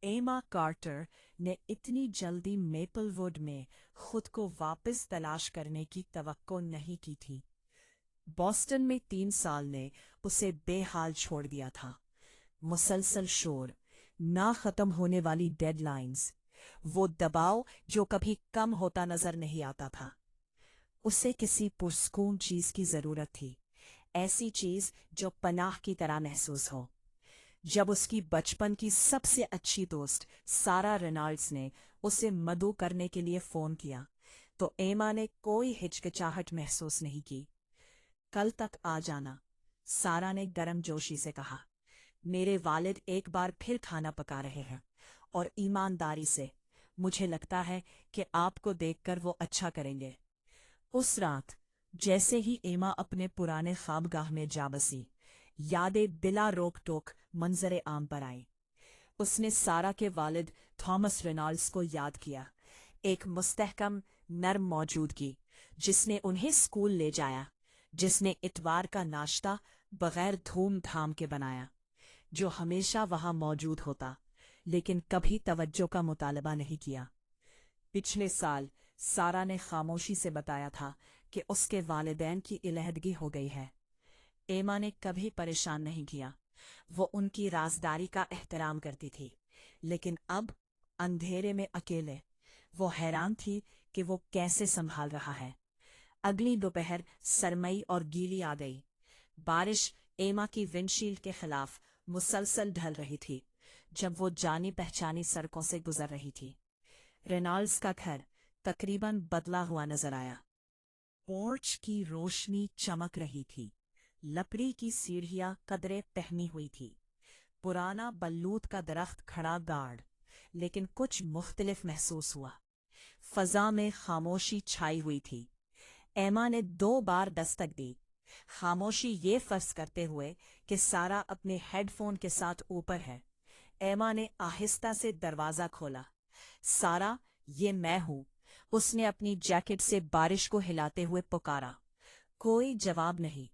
एमा कार्टर ने इतनी जल्दी मेपलवुड में खुद को वापस तलाश करने की तवक्को नहीं की थी। बॉस्टन में 3 साल ने उसे बेहाल छोड़ दिया था। मुसलसल शोर, ना खत्म होने वाली डेडलाइंस, वो दबाव जो कभी कम होता नजर नहीं आता था। उसे किसी पुरस्कून चीज की जरूरत थी, ऐसी चीज जो पनाह की तरह महसूस हो। जब उसकी बचपन की सबसे अच्छी दोस्त सारा रेनॉल्ड्स ने उसे मदु करने के लिए फोन किया तो एमा ने कोई हिचकिचाहट महसूस नहीं की। कल तक आ जाना, सारा ने गर्मजोशी से कहा। मेरे वालिद एक बार फिर खाना पका रहे हैं और ईमानदारी से मुझे लगता है कि आपको देखकर वो अच्छा करेंगे। उस रात जैसे ही एमा अपने पुराने ख्वाबगाह में जा बसी, यादें बिला रोक टोक मंजरे आम पर आई। उसने सारा के वालिद थॉमस रेनॉल्ड्स को याद किया, एक मुस्तहकम नर्म मौजूदगी जिसने उन्हें स्कूल ले जाया, जिसने इतवार का नाश्ता बगैर धूम धाम के बनाया, जो हमेशा वहां मौजूद होता लेकिन कभी तवज्जो का मुतालबा नहीं किया। पिछले साल सारा ने खामोशी से बताया था कि उसके वालिदैन की इलहदगी हो गई है। एमा ने कभी परेशान नहीं किया, वो उनकी राजदारी का एहतराम करती थी, लेकिन अब अंधेरे में अकेले वो हैरान थी कि वो कैसे संभाल रहा है। अगली दोपहर सरमई और गीली आ गई। बारिश एमा की विंडशील्ड के खिलाफ मुसलसल ढल रही थी जब वो जानी पहचानी सड़कों से गुजर रही थी। रेनॉल्ड्स का घर तकरीबन बदला हुआ नजर आया। पोर्च की रोशनी चमक रही थी, लकड़ी की सीढ़ियां कदरे पहनी हुई थी, पुराना बल्लूत का दरख्त खड़ा गाड़, लेकिन कुछ मुख्तलिफ महसूस हुआ। फजा में खामोशी छाई हुई थी। एमा ने 2 बार दस्तक दी, खामोशी ये फर्ज करते हुए कि सारा अपने हेडफोन के साथ ऊपर है। एमा ने आहिस्ता से दरवाजा खोला। सारा, ये मैं हूं, उसने अपनी जैकेट से बारिश को हिलाते हुए पुकारा। कोई जवाब नहीं।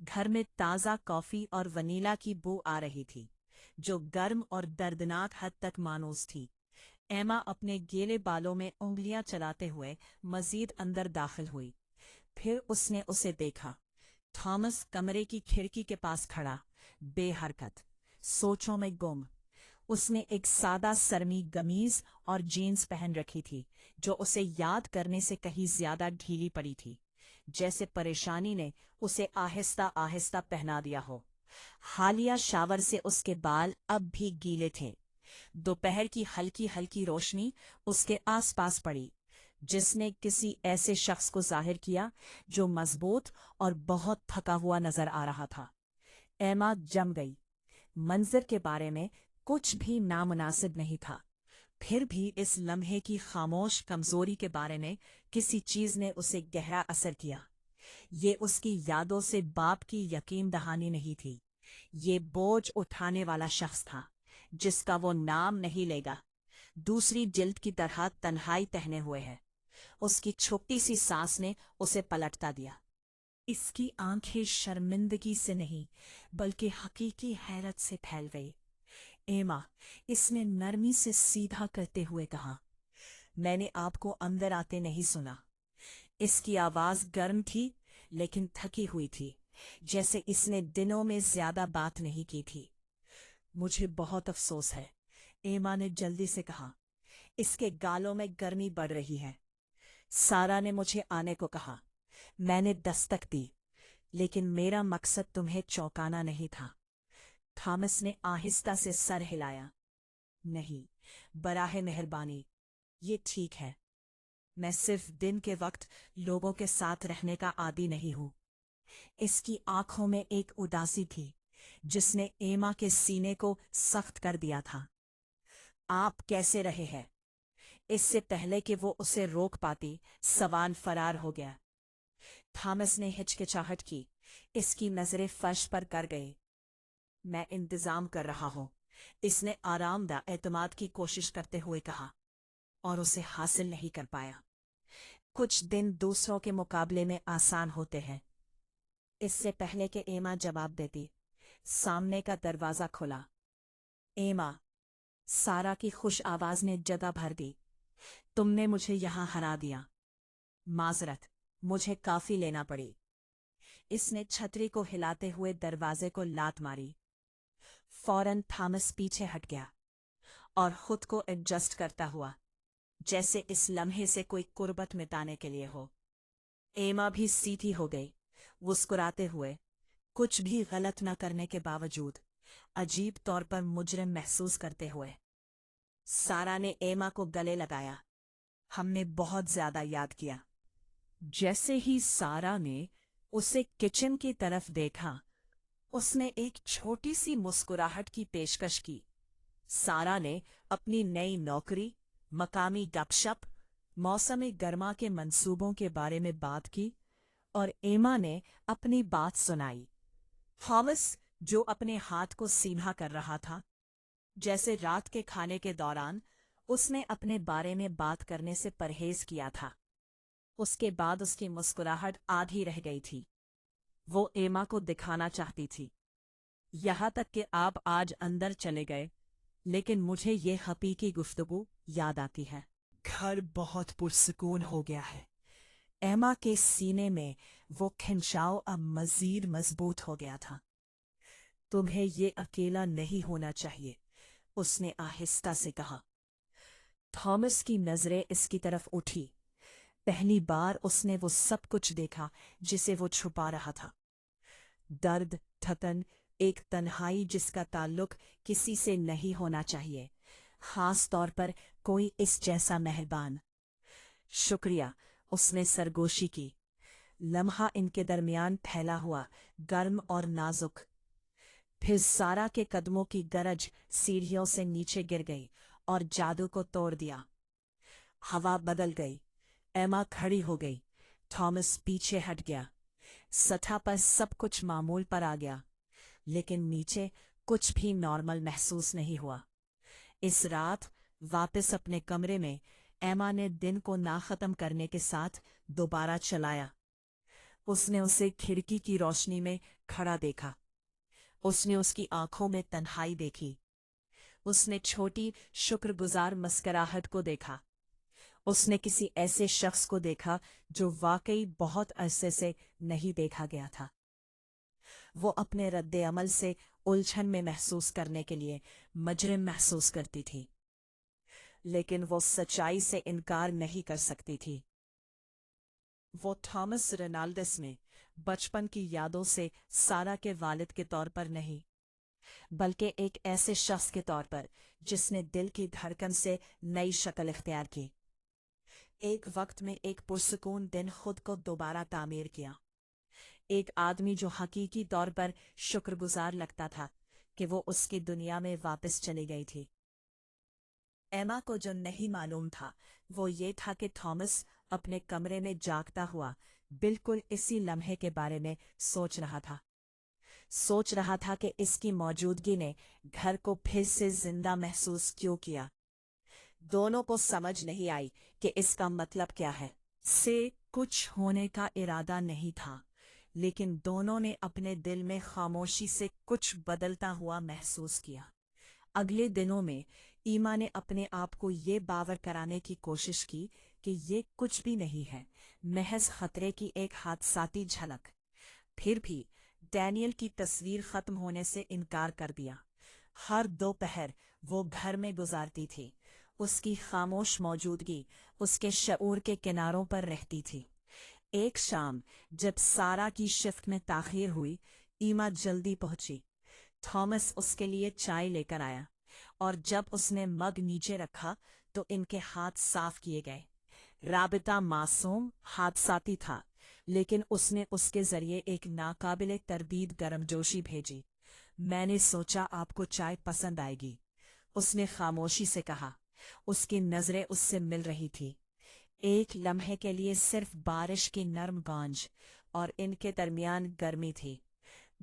घर में ताज़ा कॉफी और वनीला की बू आ रही थी, जो गर्म और दर्दनाक हद तक मानूस थी। एमा अपने गीले बालों में उंगलियां चलाते हुए मजीद अंदर दाखिल हुई। फिर उसने उसे देखा। थॉमस कमरे की खिड़की के पास खड़ा, बेहरकत, सोचों में गुम। उसने एक सादा सरमी कमीज और जीन्स पहन रखी थी, जो उसे याद करने से कहीं ज्यादा ढीली पड़ी थी, जैसे परेशानी ने उसे आहिस्ता आहिस्ता पहना दिया हो। हालिया शावर से उसके बाल अब भी गीले थे। दोपहर की हल्की हल्की रोशनी उसके आसपास पड़ी, जिसने किसी ऐसे शख्स को जाहिर किया जो मजबूत और बहुत थका हुआ नजर आ रहा था। एमा जम गई। मंजर के बारे में कुछ भी नामुनासिब नहीं था, फिर भी इस लम्हे की खामोश कमजोरी के बारे में किसी चीज ने उसे गहरा असर किया। ये उसकी यादों से बाप की यकीन दहानी नहीं थी, ये बोझ उठाने वाला शख्स था जिसका वो नाम नहीं लेगा, दूसरी जिल्द की तरह तन्हाई पहने हुए है। उसकी छोटी सी सांस ने उसे पलटता दिया। इसकी आंखें शर्मिंदगी से नहीं बल्कि हकीकी हैरत से फैल गई। एमा, इसने नरमी से सीधा करते हुए कहा, मैंने आपको अंदर आते नहीं सुना। इसकी आवाज गर्म थी लेकिन थकी हुई थी, जैसे इसने दिनों में ज्यादा बात नहीं की थी। मुझे बहुत अफसोस है, एमा ने जल्दी से कहा। इसके गालों में गर्मी बढ़ रही है। सारा ने मुझे आने को कहा। मैंने दस्तक दी, लेकिन मेरा मकसद तुम्हें चौंकाना नहीं था। थॉमस ने आहिस्ता से सर हिलाया। नहीं, बराहे मेहरबानी, ये ठीक है। मैं सिर्फ दिन के वक्त लोगों के साथ रहने का आदी नहीं हूं। इसकी आंखों में एक उदासी थी जिसने एमा के सीने को सख्त कर दिया था। आप कैसे रहे हैं? इससे पहले कि वो उसे रोक पाती, सवान फरार हो गया। थॉमस ने हिचकिचाहट की। इसकी नजरें फर्श पर कर गई। मैं इंतजाम कर रहा हूं, इसने आरामदा एतमाद की कोशिश करते हुए कहा, और उसे हासिल नहीं कर पाया। कुछ दिन दूसरों के मुकाबले में आसान होते हैं। इससे पहले कि एमा जवाब देती, सामने का दरवाजा खुला। एमा, सारा की खुश आवाज ने जगह भर दी। तुमने मुझे यहाँ हरा दिया। माजरत, मुझे काफी लेना पड़ी। इसने छतरी को हिलाते हुए दरवाजे को लात मारी। फौरन थॉमस पीछे हट गया और खुद को एडजस्ट करता हुआ, जैसे इस लम्हे से कोई कुर्बत मिटाने के लिए हो। एमा भी सीधी हो गई, मुस्कुराते हुए, कुछ भी गलत न करने के बावजूद अजीब तौर पर मुजरिम महसूस करते हुए। सारा ने एमा को गले लगाया। हमने बहुत ज्यादा याद किया। जैसे ही सारा ने उसे किचन की तरफ देखा, उसने एक छोटी सी मुस्कुराहट की पेशकश की। सारा ने अपनी नई नौकरी, मकामी गपशप, मौसम गर्मा के मंसूबों के बारे में बात की और एमा ने अपनी बात सुनाई। थॉमस, जो अपने हाथ को सीधा कर रहा था, जैसे रात के खाने के दौरान उसने अपने बारे में बात करने से परहेज किया था। उसके बाद उसकी मुस्कुराहट आधी रह गई थी। वो एमा को दिखाना चाहती थी। यहाँ तक कि आप आज अंदर चले गए, लेकिन मुझे ये हकीकी गुफ्तगू याद आती है। घर बहुत पुरसकून हो गया है। एमा के सीने में वो खिंचाव अब मजीद मजबूत हो गया था। तुम्हें ये अकेला नहीं होना चाहिए, उसने आहिस्ता से कहा। थॉमस की नजरें इसकी तरफ उठी। पहली बार उसने वो सब कुछ देखा जिसे वो छुपा रहा था। दर्द, थकन, एक तन्हाई जिसका ताल्लुक किसी से नहीं होना चाहिए, खास तौर पर कोई इस जैसा मेहरबान। शुक्रिया, उसने सरगोशी की। लम्हा इनके दरमियान फैला हुआ, गर्म और नाजुक। फिर सारा के कदमों की गरज सीढ़ियों से नीचे गिर गई और जादू को तोड़ दिया। हवा बदल गई। एमा खड़ी हो गई। थॉमस पीछे हट गया। सतह पर सब कुछ मामूल पर आ गया, लेकिन नीचे कुछ भी नॉर्मल महसूस नहीं हुआ। इस रात वापस अपने कमरे में एमा ने दिन को ना खत्म करने के साथ दोबारा चलाया। उसने उसे खिड़की की रोशनी में खड़ा देखा। उसने उसकी आंखों में तन्हाई देखी। उसने छोटी शुक्रगुजार मुस्कुराहट को देखा। उसने किसी ऐसे शख्स को देखा जो वाकई बहुत अरसे से नहीं देखा गया था। वो अपने रद्दे अमल से उलझन में महसूस करने के लिए मुजरिम महसूस करती थी, लेकिन वो सच्चाई से इनकार नहीं कर सकती थी। वो थॉमस रेनाल्डस में बचपन की यादों से सारा के वालिद के तौर पर नहीं, बल्कि एक ऐसे शख्स के तौर पर जिसने दिल की धड़कन से नई शक्ल इख्तियार की। एक वक्त में एक पुरसकून दिन खुद को दोबारा तामीर किया। एक आदमी जो हकीकी तौर पर शुक्रगुजार लगता था कि वो उसकी दुनिया में वापस चली गई थी। एमा को जो नहीं मालूम था वो ये था कि थॉमस अपने कमरे में जागता हुआ बिल्कुल इसी लम्हे के बारे में सोच रहा था। सोच रहा था कि इसकी मौजूदगी ने घर को फिर से जिंदा महसूस क्यों किया। दोनों को समझ नहीं आई कि इसका मतलब क्या है। से कुछ होने का इरादा नहीं था, लेकिन दोनों ने अपने दिल में खामोशी से कुछ बदलता हुआ महसूस किया। अगले दिनों में ईमा ने अपने आप को ये बावर कराने की कोशिश की कि ये कुछ भी नहीं है, महज खतरे की एक हादसाती झलक। फिर भी डैनियल की तस्वीर खत्म होने से इनकार कर दिया। हर दोपहर वो घर में गुजारती थी। उसकी खामोश मौजूदगी उसके शऊर के किनारों पर रहती थी। एक शाम जब सारा की शिफ्ट में ताखीर हुई, ईमा जल्दी पहुंची। थॉमस उसके लिए चाय लेकर आया और जब उसने मग नीचे रखा तो इनके हाथ साफ किए गए। राबिता मासूम हादसाती था, लेकिन उसने उसके जरिए एक नाकाबिले तरबीद गर्मजोशी भेजी। मैंने सोचा आपको चाय पसंद आएगी, उसने खामोशी से कहा। उसकी नजरें उससे मिल रही थी। एक लम्हे के लिए सिर्फ बारिश की नरम गूंज और इनके दरमियान गर्मी थी।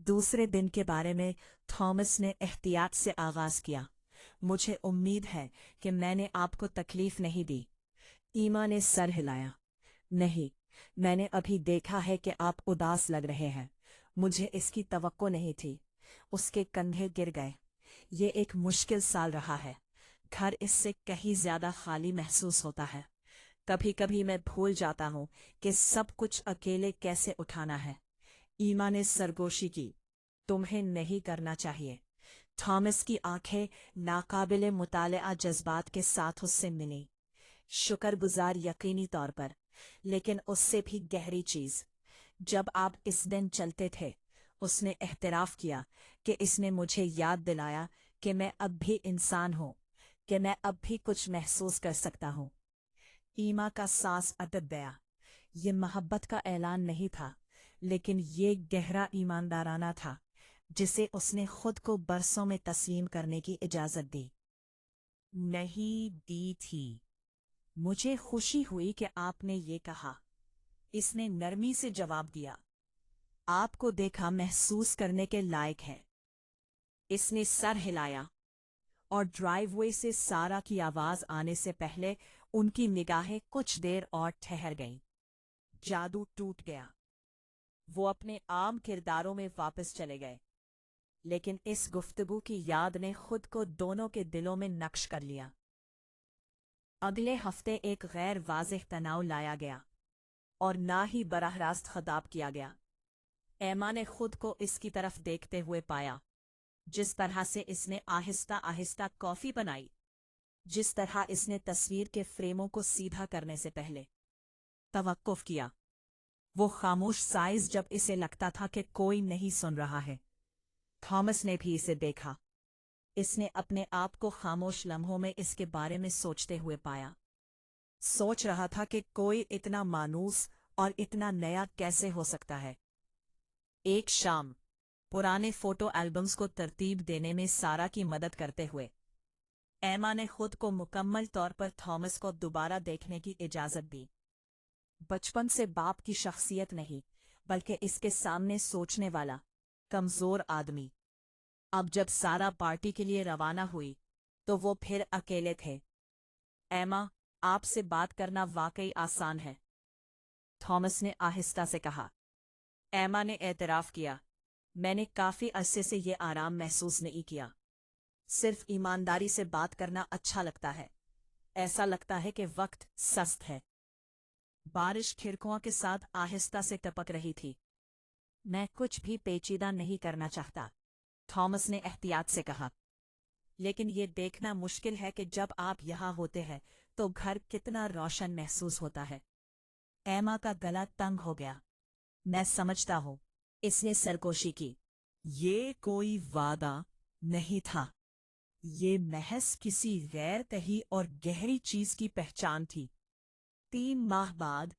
दूसरे दिन के बारे में थॉमस ने एहतियात से आगाज किया। मुझे उम्मीद है कि मैंने आपको तकलीफ नहीं दी। ईमा ने सर हिलाया। नहीं, मैंने अभी देखा है कि आप उदास लग रहे हैं। मुझे इसकी तवक्को नहीं थी। उसके कंधे गिर गए। ये एक मुश्किल साल रहा है। घर इससे कहीं ज्यादा खाली महसूस होता है। कभी कभी मैं भूल जाता हूँ कि सब कुछ अकेले कैसे उठाना है। ईमा ने सरगोशी की। तुम्हें नहीं करना चाहिए। थॉमस की आंखें नाकाबिले मुतालिआ जज्बात के साथ उससे मिली। शुक्रगुजार यकीनी तौर पर, लेकिन उससे भी गहरी चीज। जब आप इस दिन चलते थे, उसने एहतराफ किया कि इसने मुझे याद दिलाया कि मैं अब भी इंसान हूं, कि मैं अब भी कुछ महसूस कर सकता हूं। ईमा का सांस अटक गया। ये मोहब्बत का ऐलान नहीं था, लेकिन ये गहरा ईमानदाराना था, जिसे उसने खुद को बरसों में तस्लीम करने की इजाजत दी। नहीं दी थी। मुझे खुशी हुई कि आपने ये कहा, इसने नरमी से जवाब दिया। आपको देखा महसूस करने के लायक है। इसने सर हिलाया और ड्राइववे से सारा की आवाज आने से पहले उनकी निगाहें कुछ देर और ठहर गईं। जादू टूट गया। वो अपने आम किरदारों में वापस चले गए, लेकिन इस गुफ्तगू की याद ने खुद को दोनों के दिलों में नक्श कर लिया। अगले हफ्ते एक गैर वाज़ेह तनाव लाया गया और ना ही बराह रास्त खिताब किया गया। एमा ने खुद को इसकी तरफ देखते हुए पाया, जिस तरह से इसने आहिस्ता आहिस्ता कॉफी बनाई, जिस तरह इसने तस्वीर के फ्रेमों को सीधा करने से पहले तवक्कुफ किया। वो खामोश साइज जब इसे लगता था कि कोई नहीं सुन रहा है। थॉमस ने भी इसे देखा। इसने अपने आप को खामोश लम्हों में इसके बारे में सोचते हुए पाया। सोच रहा था कि कोई इतना मानूस और इतना नया कैसे हो सकता है। एक शाम, पुराने फोटो एल्बम्स को तरतीब देने में सारा की मदद करते हुए, एमा ने खुद को मुकम्मल तौर पर थॉमस को दोबारा देखने की इजाजत दी। बचपन से बाप की शख्सियत नहीं, बल्कि इसके सामने सोचने वाला, कमजोर आदमी। अब जब सारा पार्टी के लिए रवाना हुई, तो वो फिर अकेले थे। एमा, आपसे बात करना वाकई आसान है, थॉमस ने आहिस्ता से कहा। एमा ने एतराफ किया, मैंने काफी अरसे से ये आराम महसूस नहीं किया। सिर्फ ईमानदारी से बात करना अच्छा लगता है। ऐसा लगता है कि वक्त सस्त है। बारिश खिड़कियों के साथ आहिस्ता से टपक रही थी। मैं कुछ भी पेचीदा नहीं करना चाहता, थॉमस ने एहतियात से कहा, लेकिन ये देखना मुश्किल है कि जब आप यहाँ होते हैं तो घर कितना रोशन महसूस होता है। एमा का गला तंग हो गया। मैं समझता हूँ, इसने सरगोशी की। ये कोई वादा नहीं था। ये महज किसी गैर तही और गहरी चीज की पहचान थी। 3 माह बाद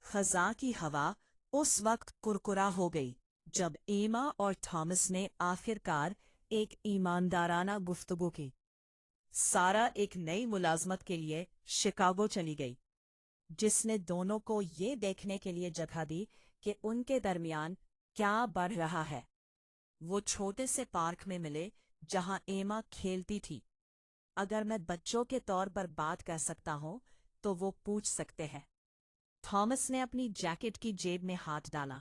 खजा की हवा उस वक्त कुरकुरा हो गई जब एमा और थॉमस ने आखिरकार एक ईमानदाराना गुफ्तगू की। सारा एक नई मुलाजमत के लिए शिकागो चली गई, जिसने दोनों को ये देखने के लिए जगह दी कि उनके दरमियान क्या बढ़ रहा है। वो छोटे से पार्क में मिले जहां एमा खेलती थी। अगर मैं बच्चों के तौर पर बात कर सकता हूं तो वो पूछ सकते हैं। थॉमस ने अपनी जैकेट की जेब में हाथ डाला।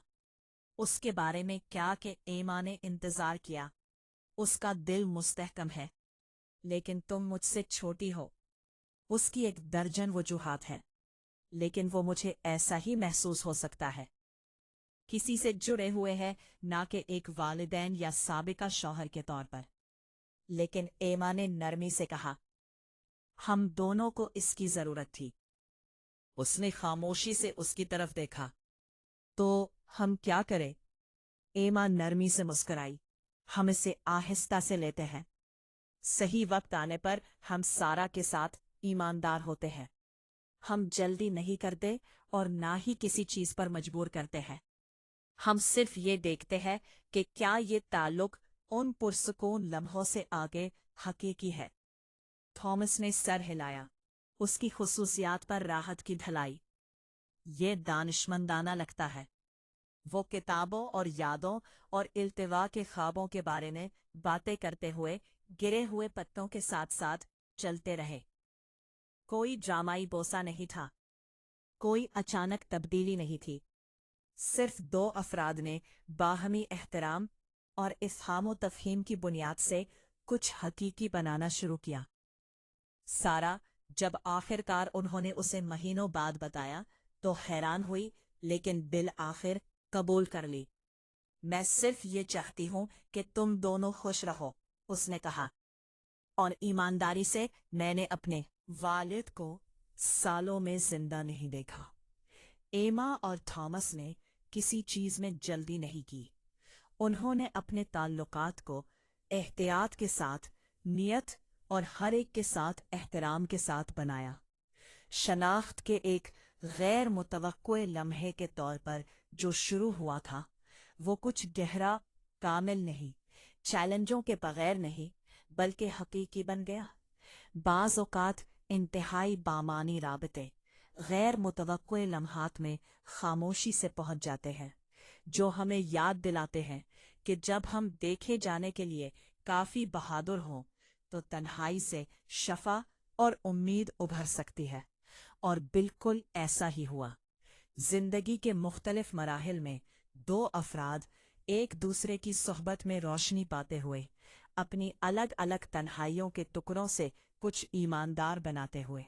उसके बारे में क्या कि एमा ने इंतजार किया। उसका दिल मुस्तहकम है, लेकिन तुम मुझसे छोटी हो। उसकी 1 दर्जन वजूहात है, लेकिन वो मुझे ऐसा ही महसूस हो सकता है, किसी से जुड़े हुए हैं, ना कि एक वालिदैन या साबिका शौहर के तौर पर। लेकिन एमा ने नरमी से कहा, हम दोनों को इसकी जरूरत थी। उसने खामोशी से उसकी तरफ देखा। तो हम क्या करें? एमा नरमी से मुस्कुराई। हम इसे आहिस्ता से लेते हैं। सही वक्त आने पर हम सारा के साथ ईमानदार होते हैं। हम जल्दी नहीं करते और ना ही किसी चीज पर मजबूर करते हैं। हम सिर्फ ये देखते हैं कि क्या ये ताल्लुक उन पुरसकून लम्हों से आगे हकीकी है। थॉमस ने सर हिलाया, उसकी खुसूसियात पर राहत की ढलाई। ये दानिशमंदाना लगता है। वो किताबों और यादों और इल्तिवा के ख्वाबों के बारे में बातें करते हुए गिरे हुए पत्तों के साथ साथ चलते रहे। कोई ड्रामाई बोसा नहीं था, कोई अचानक तब्दीली नहीं थी। सिर्फ 2 अफराद ने बाहमी एहतराम और इफ़हाम व तफ़हीम की बुनियाद से कुछ हकीकी बनाना शुरू किया। सारा जब आखिरकार उन्होंने उसे महीनों बाद बताया तो हैरान हुई, लेकिन बिल आखिर कबूल कर ली। मैं सिर्फ ये चाहती हूँ कि तुम दोनों खुश रहो, उसने कहा। और ईमानदारी से, मैंने अपने वालिद को सालों में जिंदा नहीं देखा। एमा और थॉमस ने किसी चीज में जल्दी नहीं की। उन्होंने अपने ताल्लुकात को एहतियात के साथ, नियत और हर एक के साथ एहतराम के साथ बनाया। शनाख्त के एक गैर मुतवक्के लम्हे के तौर पर जो शुरू हुआ था, वो कुछ गहरा, कामिल नहीं, चैलेंजों के बगैर नहीं, बल्कि हकीकी बन गया। बाज़ औक़ात इंतहाई बामानी राबते गैर मुतवक्के लम्हात में खामोशी से पहुंच जाते हैं, जो हमें याद दिलाते हैं कि जब हम देखे जाने के लिए काफ़ी बहादुर हों तो तन्हाई से शफा और उम्मीद उभर सकती है। और बिल्कुल ऐसा ही हुआ। जिंदगी के मुख्तलिफ मराहिल में दो अफराद एक दूसरे की सोहबत में रोशनी पाते हुए, अपनी अलग अलग तन्हाइयों के टुकड़ों से कुछ ईमानदार बनाते हुए